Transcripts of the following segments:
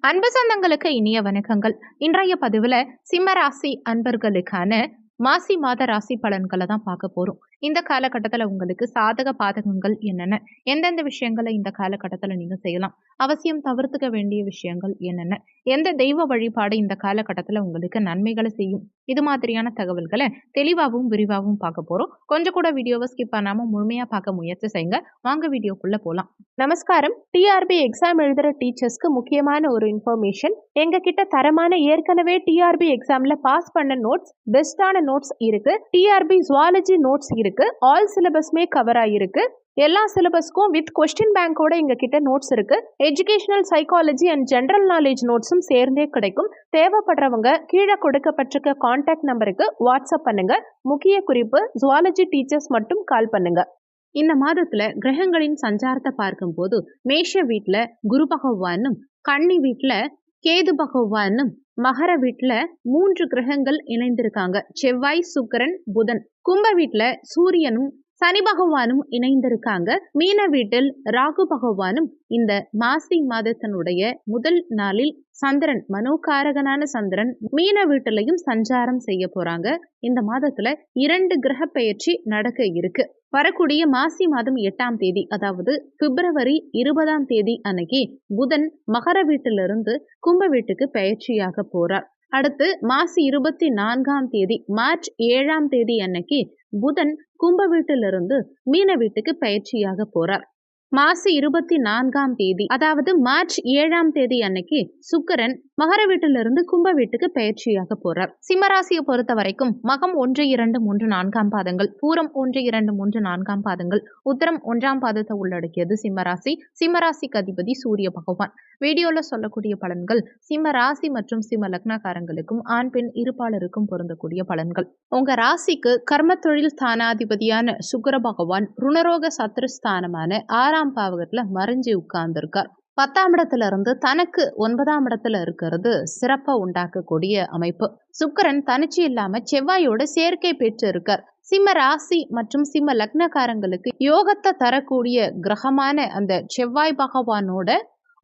அன்பு சொந்தங்களுக்கு இனிய வணக்கங்கள். இன்றைய பதிவுல சிம்ம ராசி அன்பர்களுக்கான மாசி மாத ராசி பலன்களை தான் பார்க்க போறோம். இந்த காலகட்டத்துல உங்களுக்கு சாதக பாதகங்கள் என்னென்ன, எந்தெந்த விஷயங்களை இந்த காலகட்டத்துல நீங்க செய்யலாம், அவசியம் தவிர்த்துக்க வேண்டிய விஷயங்கள் என்னென்ன, எந்த தெய்வ வழிபாடு இந்த காலகட்டத்துல உங்களுக்கு நன்மைகளை செய்யும், இது மாதிரியான தகவல்களை தெளிவாகவும் விரிவாகவும் பார்க்க போறோம். கொஞ்சம் கூட வீடியோவை ஸ்கிப் பண்ணாம முழுமையா பார்க்க முயற்சி செய்யுங்க. வாங்க வீடியோக்குள்ள போலாம். நமஸ்காரம். டிஆர்பி எக்ஸாம் எழுதுற டீச்சர்ஸ்க்கு முக்கியமான ஒரு இன்ஃபர்மேஷன். எங்க கிட்ட தரமான ஏற்கனவே டிஆர்பி எக்ஸாம்ல பாஸ் பண்ண நோட்ஸ், பெஸ்டான நோட்ஸ் இருக்கு. டிஆர்பி ஜுவாலஜி நோட்ஸ் இருக்கு. ஆல் சிலபஸ்மே கவர் ஆயிருக்கு. எல்லா சிலபஸ்க்கும் வித் கொஸ்டின் பேங்கோட எங்க கிட்ட நோட்ஸ் இருக்கு. Educational psychology and general knowledge நோட்ஸும் சேர்ந்தே கிடைக்கும். தேவைப்படுறவங்க கீழே கொடுக்கப்பட்டிருக்க கான்டாக்ட் நம்பருக்கு வாட்ஸ்அப் பண்ணுங்க. முக்கிய குறிப்பு, ஜுவாலஜி டீச்சர்ஸ் மட்டும் கால் பண்ணுங்க. இந்த மாதத்துல கிரகங்களின் சஞ்சாரத்தை பார்க்கும்போது மேஷ வீட்டுல குரு பகவானும், கன்னி வீட்டுல கேது பகவானும், மகர வீட்டுல 3 கிரகங்கள் இணைந்திருக்காங்க. செவ்வாய், சுக்கிரன், புதன். கும்ப வீட்டுல சூரியனும் சனி பகவானும் இணைந்திருக்காங்க. மீன வீட்டில் ராகு பகவானும் இந்த மாசி மாதத்தினுடைய முதல் நாளில் சந்திரன், மனோகாரகனான சந்திரன் மீன வீட்டிலையும் சஞ்சாரம் செய்ய போறாங்க. இந்த மாதத்துல 2 கிரக பெயர்ச்சி நடக்க இருக்கு. வரக்கூடிய மாசி மாதம் 8ஆம் தேதி, அதாவது பிப்ரவரி 20ஆம் தேதி அன்னைக்கு புதன் மகர வீட்டிலிருந்து கும்ப வீட்டுக்கு பெயர்ச்சியாக போறார். அடுத்து மாசி 24ஆம் தேதி, மார்ச் 7ஆம் தேதி அன்னைக்கு புதன் கும்ப வீட்டிலிருந்து மீன வீட்டுக்கு பயிற்சியாக போறார். மாசி 24ஆம் தேதி, அதாவது மார்ச் 7ஆம் தேதி அன்னைக்கு சுக்கிரன் மகர வீட்டிலிருந்து கும்ப வீட்டுக்கு பயிற்சியாக போறார். சிம்மராசியை பொறுத்த வரைக்கும் மகம் 1, 2, 3, 4ஆம் பாதங்கள், பூரம் 1, 2, 3, 4ஆம் பாதங்கள், உத்திரம் 1ஆம் பாதத்தை உள்ளடக்கியது சிம்மராசி. சிம்மராசிக்கு அதிபதி சூரிய பகவான். வீடியோல சொல்லக்கூடிய பலன்கள் சிம்ம ராசி மற்றும் சிம்ம லக்னக்காரங்களுக்கும் ஆண் பெண் இருப்பாளருக்கும் பொருந்தக்கூடிய பலன்கள். உங்க ராசிக்கு கர்ம தொழில் ஸ்தானாதிபதியான சுக்கிர பகவான் ருணரோக சத்ருஸ்தானமான 6ஆம் பாவகத்துல மறைஞ்சு உட்கார்ந்திருக்கார். 10ஆம் இடத்துல இருந்து தனக்கு 9ஆம் இடத்துல இருக்கிறது சிறப்பா உண்டாக்கக்கூடிய அமைப்பு. சுக்கிரன் தனிச்சு இல்லாம செவ்வாயோட சேர்க்கை பெற்று இருக்கார். சிம்ம ராசி மற்றும் சிம்ம லக்னக்காரங்களுக்கு யோகத்தை தரக்கூடிய கிரகமான அந்த செவ்வாய் பகவானோட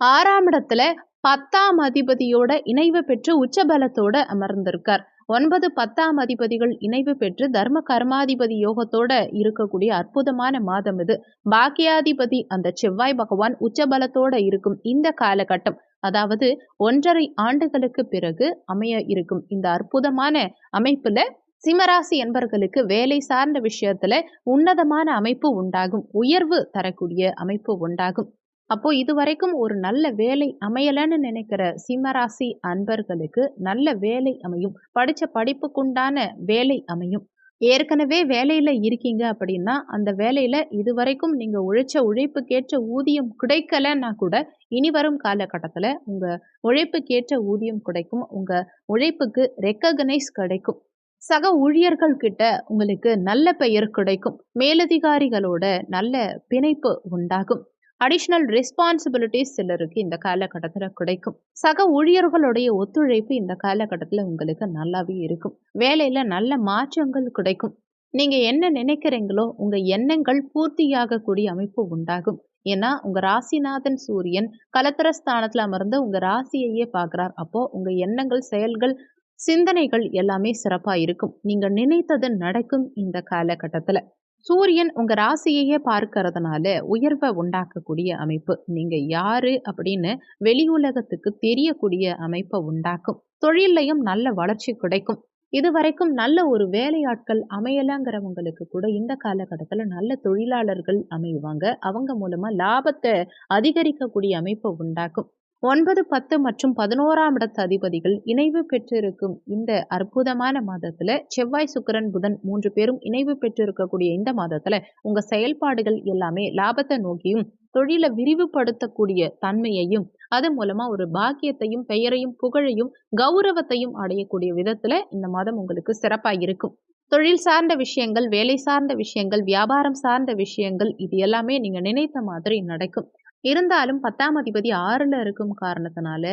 6ஆம் இடத்துல 10ஆம் அதிபதியோட இணைவு பெற்று உச்சபலத்தோட அமர்ந்திருக்கார். 9, 10ஆம் அதிபதிகள் இணைவு பெற்று தர்ம கர்மாதிபதி யோகத்தோட இருக்கக்கூடிய அற்புதமான மாதம் இது. பாக்கியாதிபதி அந்த செவ்வாய் பகவான் உச்சபலத்தோட இருக்கும் இந்த காலகட்டம், அதாவது 1.5 ஆண்டுகளுக்கு பிறகு அமைய இருக்கும் இந்த அற்புதமான அமைப்புல சிம்மராசி என்பர்களுக்கு வேலை சார்ந்த விஷயத்துல உன்னதமான அமைப்பு உண்டாகும். உயர்வு தரக்கூடிய அமைப்பு உண்டாகும். அப்போ இதுவரைக்கும் ஒரு நல்ல வேலை அமையலன்னு நினைக்கிற சிம்மராசி அன்பர்களுக்கு நல்ல வேலை அமையும். படிச்ச படிப்புக்குண்டான வேலை அமையும். ஏற்கனவே வேலையில இருக்கீங்க அப்படின்னா அந்த வேலையில இதுவரைக்கும் நீங்க உழைச்ச உழைப்புக்கேற்ற ஊதியம் கிடைக்கலன்னா கூட இனி வரும் காலகட்டத்துல உங்க உழைப்புக்கேற்ற ஊதியம் கிடைக்கும். உங்க உழைப்புக்கு ரெக்கக்னைஸ் கிடைக்கும். சக ஊழியர்கள் கிட்ட உங்களுக்கு நல்ல பெயர் கிடைக்கும். மேலதிகாரிகளோட நல்ல பிணைப்பு உண்டாகும். அடிஷனல் ரெஸ்பான்சிபிலிட்டிஸ் சிலருக்கு இந்த காலகட்டத்தில் கிடைக்கும். சக ஊழியர்களுடைய ஒத்துழைப்பு இந்த காலகட்டத்தில் உங்களுக்கு நல்லாவே இருக்கும். வேலையில நல்ல மாற்றங்கள் கிடைக்கும். நீங்க என்ன நினைக்கிறீங்களோ உங்க எண்ணங்கள் பூர்த்தியாகக்கூடிய அமைப்பு உண்டாகும். ஏன்னா உங்க ராசிநாதன் சூரியன் கலத்திரஸ்தானத்துல அமர்ந்து உங்க ராசியையே பார்க்கிறார். அப்போ உங்க எண்ணங்கள், செயல்கள், சிந்தனைகள் எல்லாமே சிறப்பா இருக்கும். நீங்க நினைத்தது நடக்கும் இந்த காலகட்டத்துல. சூரியன் உங்க ராசியையே பார்க்கறதுனால உயர்வை உண்டாக்கக்கூடிய அமைப்பு. நீங்க யாரு அப்படின்னு வெளி உலகத்துக்கு தெரியக்கூடிய அமைப்பை உண்டாக்கும். தொழிலையும் நல்ல வளர்ச்சி கிடைக்கும். இதுவரைக்கும் நல்ல ஒரு வேலையாட்கள் அமையலாங்கிறவங்களுக்கு கூட இந்த காலகட்டத்துல நல்ல தொழிலாளர்கள் அமைவாங்க. அவங்க மூலமா லாபத்தை அதிகரிக்கக்கூடிய அமைப்பை உண்டாக்கும். 9, 10 மற்றும் 11ஆம் இடத்து அதிபதிகள் இணைவு பெற்றிருக்கும் இந்த அற்புதமான மாதத்துல செவ்வாய், சுக்கிரன், புதன் 3 பேரும் இணைவு பெற்றிருக்கக்கூடிய இந்த மாதத்துல உங்க செயல்பாடுகள் எல்லாமே லாபத்தை நோக்கியும் தொழிலை விரிவுபடுத்தக்கூடிய தன்மையையும் அது மூலமா ஒரு பாக்கியத்தையும் பெயரையும் புகழையும் கௌரவத்தையும் அடையக்கூடிய விதத்துல இந்த மாதம் உங்களுக்கு சிறப்பா இருக்கும். தொழில் சார்ந்த விஷயங்கள், வேலை சார்ந்த விஷயங்கள், வியாபாரம் சார்ந்த விஷயங்கள் இது எல்லாமே நீங்க நினைத்த மாதிரி நடக்கும். இருந்தாலும் 10ஆம் அதிபதி 6ல இருக்கும் காரணத்தினால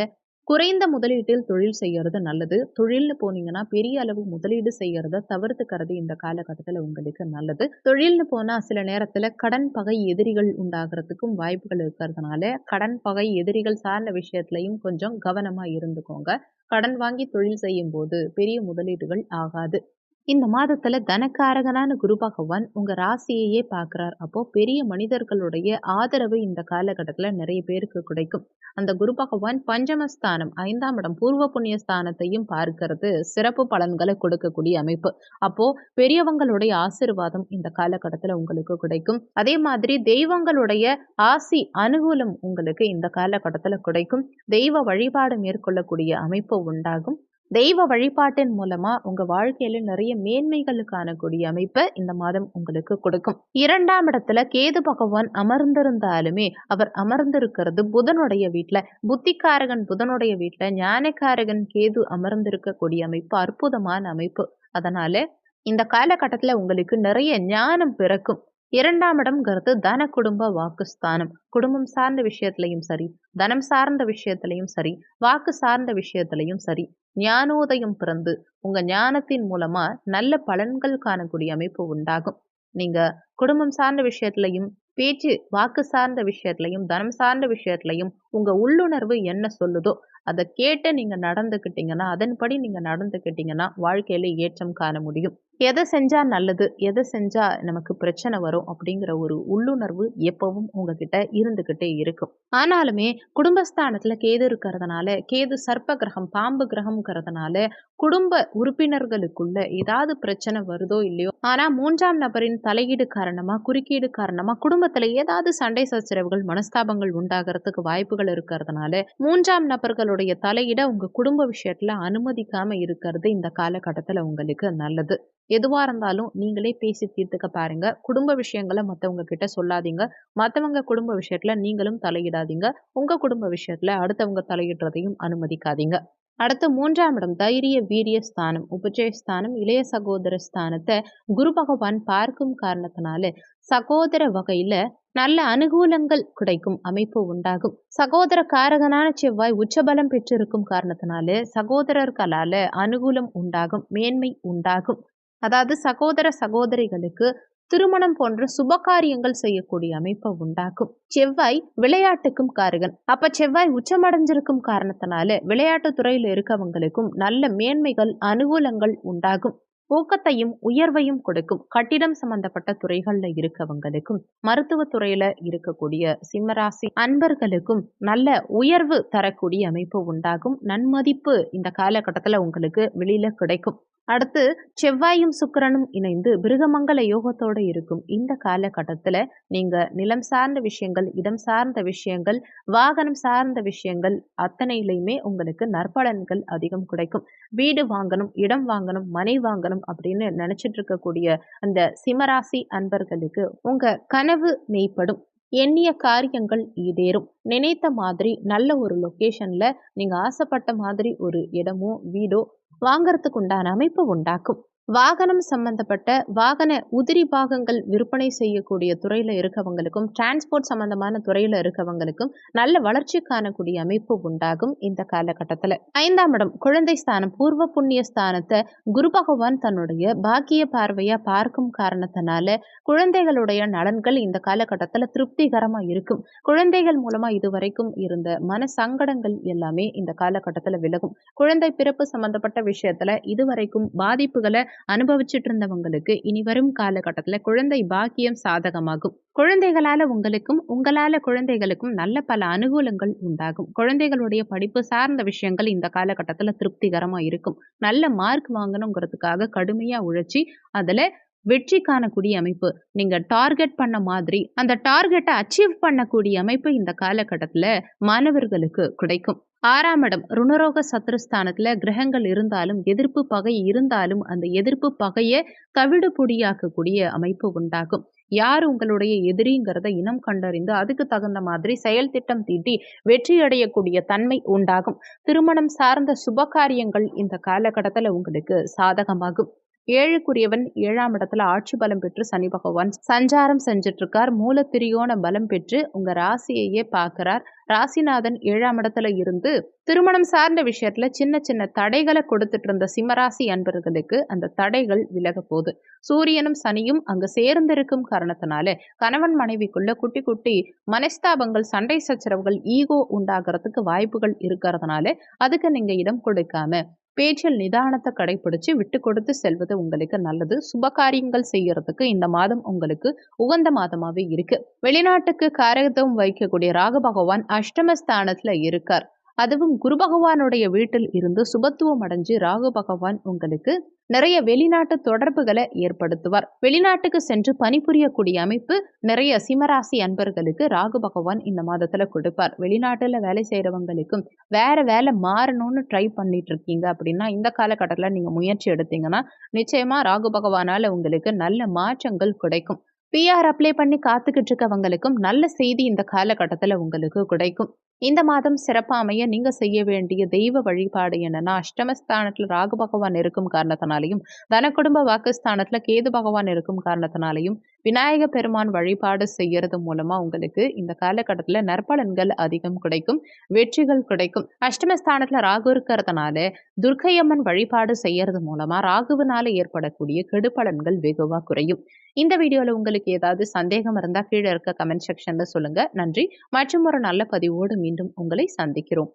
குறைந்த முதலீட்டில் தொழில் செய்யறது நல்லது. தொழில்னு போனீங்கன்னா பெரிய அளவு முதலீடு செய்யறத தவிர்த்துக்கிறது இந்த காலகட்டத்துல உங்களுக்கு நல்லது. தொழில்னு போனா சில நேரத்துல கடன் பகை எதிரிகள் உண்டாகிறதுக்கும் வாய்ப்புகள் இருக்கிறதுனால, கடன் பகை எதிரிகள் சார்ந்த விஷயத்திலயும் கொஞ்சம் கவனமா இருந்துக்கோங்க. கடன் வாங்கி தொழில் செய்யும்போது பெரிய முதலீடுகள் ஆகாது. இந்த மாதத்துல தனக்காரகனான குரு பகவான் உங்க ராசியையே பார்க்கிறார். அப்போ பெரிய மனிதர்களுடைய ஆதரவு இந்த காலகட்டத்துல நிறைய பேருக்கு கிடைக்கும். அந்த குரு பகவான் பஞ்சமஸ்தானம் 5ஆம் இடம் பூர்வ புண்ணிய ஸ்தானத்தையும் பார்க்கிறது சிறப்பு பலன்களை கொடுக்கக்கூடிய அமைப்பு. அப்போ பெரியவங்களுடைய ஆசீர்வாதம் இந்த காலகட்டத்துல உங்களுக்கு கிடைக்கும். அதே மாதிரி தெய்வங்களுடைய ஆசி அனுகூலம் உங்களுக்கு இந்த காலகட்டத்துல கிடைக்கும். தெய்வ வழிபாடு மேற்கொள்ளக்கூடிய அமைப்பு உண்டாகும். தெய்வ வழிபாட்டின் மூலமா உங்க வாழ்க்கையில நிறைய மேன்மைகள் காணக்கூடிய அமைப்பை இந்த மாதம் உங்களுக்கு கொடுக்கும். 2ஆம் இடத்துல கேது பகவான் அமர்ந்திருந்தாலுமே அவர் அமர்ந்திருக்கிறது புதனுடைய வீட்டுல. புத்திக்காரகன் புதனுடைய வீட்டுல ஞானக்காரகன் கேது அமர்ந்திருக்கக்கூடிய அமைப்பு அற்புதமான அமைப்பு. அதனால இந்த காலகட்டத்துல உங்களுக்கு நிறைய ஞானம் பிறக்கும். 2ஆம் இடம்ங்கிறது தன குடும்ப வாக்குஸ்தானம். குடும்பம் சார்ந்த விஷயத்திலையும் சரி, தனம் சார்ந்த விஷயத்திலையும் சரி, வாக்கு சார்ந்த விஷயத்திலையும் சரி, ஞானோதயம் பிறந்து உங்க ஞானத்தின் மூலமா நல்ல பலன்கள் காணக்கூடிய அமைப்பு உண்டாகும். நீங்க குடும்பம் சார்ந்த விஷயத்திலையும், பேச்சு வாக்கு சார்ந்த விஷயத்திலையும், தனம் சார்ந்த விஷயத்திலையும் உங்க உள்ளுணர்வு என்ன சொல்லுதோ அதை கேட்டு நீங்க நடந்துக்கிட்டீங்கன்னா, அதன்படி நீங்க நடந்துக்கிட்டீங்கன்னா வாழ்க்கையில ஏற்றம் காண முடியும். எதை செஞ்சா நல்லது, எதை செஞ்சா நமக்கு பிரச்சனை வரும் அப்படிங்கிற ஒரு உள்ளுணர்வு எப்பவும் உங்ககிட்ட இருந்துகிட்டே இருக்கும். ஆனாலுமே குடும்பஸ்தானத்துல கேது இருக்கிறதுனால, கேது சர்ப்ப கிரகம் பாம்பு கிரகம்ங்கிறதுனால குடும்ப உறுப்பினர்களுக்குள்ள ஏதாவது பிரச்சனை வருதோ இல்லையோ, ஆனா 3ஆம் நபரின் தலையீடு காரணமா, குறுக்கீடு காரணமா குடும்பத்துல ஏதாவது சண்டை சச்சரவுகள் மனஸ்தாபங்கள் உண்டாகிறதுக்கு வாய்ப்புகள் இருக்கிறதுனால 3ஆம் நபர்களுடைய தலையிட உங்க குடும்ப விஷயத்துல அனுமதிக்காம இருக்கிறது இந்த காலகட்டத்துல உங்களுக்கு நல்லது. எதுவா இருந்தாலும் நீங்களே பேசி தீர்த்துக்க பாருங்க. குடும்ப விஷயங்களை மத்தவங்க கிட்ட சொல்லாதீங்க. மத்தவங்க குடும்ப விஷயத்துல நீங்களும் தலையிடாதீங்க. உங்க குடும்ப விஷயத்துல அடுத்தவங்க தலையிடுறதையும் அனுமதிக்காதீங்க. அடுத்து 3ஆம் இடம் தைரிய வீரிய ஸ்தானம், உபஜய ஸ்தானம், இளைய சகோதர ஸ்தானத்தை குரு பகவான் பார்க்கும் காரணத்தினால சகோதர வகையில நல்ல அனுகூலங்கள் கிடைக்கும் அமைப்பு உண்டாகும். சகோதர காரகனான செவ்வாய் உச்சபலம் பெற்றிருக்கும் காரணத்தினால சகோதரர்களால அனுகூலம் உண்டாகும், மேன்மை உண்டாகும். அதாவது சகோதர சகோதரிகளுக்கு திருமணம் போன்ற சுபகாரியங்கள் செய்யக்கூடிய அமைப்பை உண்டாக்கும். செவ்வாய் விளையாட்டுக்கும் காரகன். அப்ப செவ்வாய் உச்சமடைஞ்சிருக்கும் காரணத்தினால விளையாட்டு துறையில இருக்கவங்களுக்கும் நல்ல மேன்மைகள் அனுகூலங்கள் உண்டாகும். ஊக்கத்தையும் உயர்வையும் கொடுக்கும். கட்டிடம் சம்பந்தப்பட்ட துறைகள்ல இருக்கவங்களுக்கும், மருத்துவ துறையில இருக்கக்கூடிய சிம்மராசி அன்பர்களுக்கும் நல்ல உயர்வு தரக்கூடிய அமைப்பு உண்டாகும். நன்மதிப்பு இந்த காலகட்டத்துல உங்களுக்கு வெளியில கிடைக்கும். அடுத்து செவ்வாயும் சுக்கிரனும் இணைந்து பிருகமங்கல யோகத்தோட இருக்கும் இந்த காலகட்டத்துல நீங்க நிலம் சார்ந்த விஷயங்கள், இடம் சார்ந்த விஷயங்கள், வாகனம் சார்ந்த விஷயங்கள் அத்தனையிலையுமே உங்களுக்கு நற்பலன்கள் அதிகம் கிடைக்கும். வீடு வாங்கணும், இடம் வாங்கணும், மனை வாங்கணும் அப்படின்னு நினைச்சிட்டு இருக்கக்கூடிய அந்த சிம்மராசி அன்பர்களுக்கு உங்க கனவு மெய்ப்படும். எண்ணிய காரியங்கள் ஈடேறும். நினைத்த மாதிரி நல்ல ஒரு லொகேஷன்ல நீங்க ஆசைப்பட்ட மாதிரி ஒரு இடமோ வீடோ வாங்கறதுக்கு உண்டான அமைப்பு உண்டாக்கும். வாகனம் சம்பந்தப்பட்ட வாகன உதிரி பாகங்கள் விற்பனை செய்யக்கூடிய துறையில இருக்கவங்களுக்கும், டிரான்ஸ்போர்ட் சம்பந்தமான துறையில இருக்கவங்களுக்கும் நல்ல வளர்ச்சி காணக்கூடிய அமைப்பு உண்டாகும் இந்த காலகட்டத்துல. 5ஆம் இடம் குழந்தை ஸ்தானம் பூர்வ புண்ணிய ஸ்தானத்தை குரு பகவான் தன்னுடைய பாக்கிய பார்வையா பார்க்கும் காரணத்தினால குழந்தைகளுடைய நலன்கள் இந்த காலகட்டத்துல திருப்திகரமா இருக்கும். குழந்தைகள் மூலமா இதுவரைக்கும் இருந்த மன சங்கடங்கள் எல்லாமே இந்த காலகட்டத்துல விலகும். குழந்தை பிறப்பு சம்பந்தப்பட்ட விஷயத்துல இதுவரைக்கும் பாதிப்புகளை அனுபவிச்சுட்டு இருந்தவங்களுக்கு இனி வரும் காலகட்டத்துல குழந்தை பாக்கியம் சாதகமாகும். குழந்தைகளால உங்களுக்கும், உங்களால குழந்தைகளுக்கும் நல்ல பல அனுகூலங்கள் உண்டாகும். குழந்தைகளுடைய படிப்பு சார்ந்த விஷயங்கள் இந்த காலகட்டத்துல திருப்திகரமா இருக்கும். நல்ல மார்க் வாங்கணுங்கிறதுக்காக கடுமையா உழைச்சி அதுல வெற்றி காணக்கூடிய அமைப்பு. நீங்க டார்கெட் பண்ண மாதிரி அந்த டார்கெட்டை அச்சீவ் பண்ணக்கூடிய அமைப்பு இந்த காலகட்டத்துல மாணவர்களுக்கு கிடைக்கும். 6ஆம் இடம் ருணரோக சத்ருஸ்தானத்துல கிரகங்கள் இருந்தாலும், எதிர்ப்பு பகை இருந்தாலும் அந்த எதிர்ப்பு பகையை தவிடு பொடியாக்கக்கூடிய அமைப்பு உண்டாகும். யார் உங்களுடைய எதிரிங்கிறத இனம் கண்டறிந்து அதுக்கு தகுந்த மாதிரி செயல் திட்டம் தீட்டி வெற்றி அடையக்கூடிய தன்மை உண்டாகும். திருமணம் சார்ந்த சுபகாரியங்கள் இந்த காலகட்டத்துல உங்களுக்கு சாதகமாகும். ஏழுக்குரியவன் 7ஆம் இடத்துல ஆட்சி பலம் பெற்று சனி பகவான் சஞ்சாரம் செஞ்சுட்டு இருக்கார். மூலத்திரியோன பலம் பெற்று உங்க ராசியையே பார்க்கிறார். ராசிநாதன் 7ஆம் இடத்துல இருந்து திருமணம் சார்ந்த விஷயத்துல சின்ன சின்ன தடைகளை கொடுத்துட்டு இருந்த சிம்மராசி அன்பர்களுக்கு அந்த தடைகள் விலக போகுது. சூரியனும் சனியும் அங்க சேர்ந்திருக்கும் காரணத்தினால கணவன் மனைவிக்குள்ள குட்டி குட்டி மனஸ்தாபங்கள், சண்டை சச்சரவுகள், ஈகோ உண்டாகிறதுக்கு வாய்ப்புகள் இருக்கிறதுனால அதுக்கு நீங்க இடம் கொடுக்காம பேச்சில் நிதானத்தை கடைபிடிச்சு விட்டு கொடுத்து செல்வது உங்களுக்கு நல்லது. சுபகாரியங்கள் செய்யறதுக்கு இந்த மாதம் உங்களுக்கு உகந்த மாதமாவே இருக்கு. வெளிநாட்டுக்கு காரகத்துவம் வைக்கக்கூடிய ராகு பகவான் அஷ்டமஸ்தானத்துல இருக்கார். அதுவும் குரு பகவானுடைய வீட்டில் இருந்து சுபத்துவம் அடைஞ்சு ராகு பகவான் உங்களுக்கு நிறைய வெளிநாட்டு தொடர்புகளை ஏற்படுத்துவார். வெளிநாட்டுக்கு சென்று பணிபுரியக்கூடிய அமைப்பு நிறைய சிம்மராசி அன்பர்களுக்கு ராகு பகவான் இந்த மாதத்துல கொடுப்பார். வெளிநாட்டுல வேலை செய்யறவங்களுக்கும் வேற வேலை மாறணும்னு ட்ரை பண்ணிட்டு இருக்கீங்க அப்படின்னா இந்த காலகட்டத்தில் நீங்க முயற்சி எடுத்தீங்கன்னா நிச்சயமா ராகு பகவானால உங்களுக்கு நல்ல மாற்றங்கள் கிடைக்கும். பிஆர் அப்ளை பண்ணி காத்துக்கிட்டு இருக்கவங்களுக்கும் நல்ல செய்தி இந்த காலகட்டத்தில் உங்களுக்கு கிடைக்கும். இந்த மாதம் சிறப்பா அமைய நீங்க செய்ய வேண்டிய தெய்வ வழிபாடு என்னன்னா, அஷ்டமஸ்தானத்துல ராகு பகவான் இருக்கும் காரணத்தினாலையும், தன குடும்ப வாக்குஸ்தானத்துல கேது பகவான் இருக்கும் காரணத்தினாலையும், விநாயக பெருமான் வழிபாடு செய்யறது மூலமா உங்களுக்கு இந்த காலகட்டத்துல நற்பலன்கள் அதிகம் கிடைக்கும், வெற்றிகள் கிடைக்கும். அஷ்டமஸ்தானத்துல ராகு இருக்கிறதுனால துர்க்கையம்மன் வழிபாடு செய்யறது மூலமா ராகுவினால ஏற்படக்கூடிய கெடுபலன்கள் வெகுவா குறையும். இந்த வீடியோல உங்களுக்கு ஏதாவது சந்தேகம் இருந்தா கீழே இருக்க கமெண்ட் செக்ஷன்ல சொல்லுங்க. நன்றி. மற்றும் ஒரு நல்ல பதிவோடு மீண்டும் உங்களை சந்திக்கிறோம்.